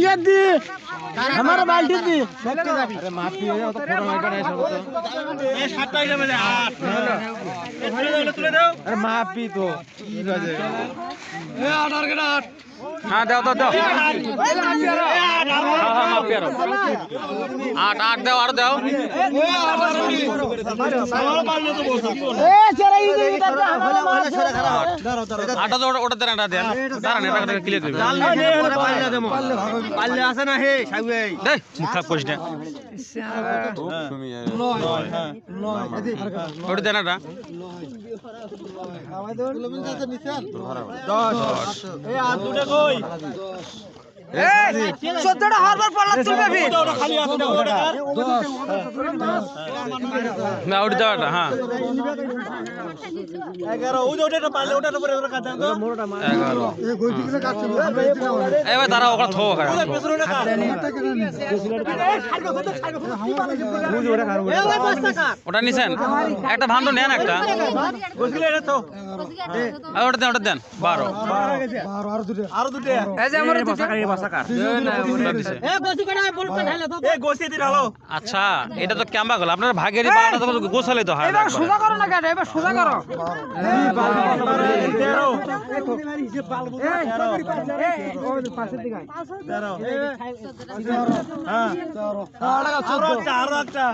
ये दी हमारा बाल्टी दी अरे माफी है तो फोटो मार कर ऐसा तो ये 7 টাকা যাবে 8 তুলে দাও अरे माफी तो ठीक আছে এ 8 আর কেটা 8 हाँ दाओ दाओ दाओ हाँ माफी यार 8 8 दाओ और दाओ ए चला ये हमारा माल छोड़ा खराब आटा तो ওটা দেন আটা দেন দাঁড়ান এটা ক্লিয়ার করবে পাল্লে আছে না হে সাইবে দেই মুখ করিস না ওটা দেন আটা এ আর দুটো কই ए 14টা হারবার পাল্লা তুলবে ফির ওটা খালি আছে ওটা না ওটা দাও আটা হ্যাঁ 11 ওই ওটা পাল্লে ওটার উপরে ওটা কাটা দাও 11 এবার দাঁড়া ওটা থো করে পেছনে না কাট ওটা নিছেন একটা ভান্ড নেন একটা বসলে এটা তো ওটা দেন 12 আর দুটো এই যে আমার দুটো এ গোসি কাটা বলতে ঢালে তো এ গোসি দি ঢালো আচ্ছা এটা তো ক্যাম্বা গল আপনার ভাগেরই বাড়াটা তো গোছালে তো হয় এবার সোজা করো না কেন এবার সোজা করো 13 হ্যাঁ আর একটা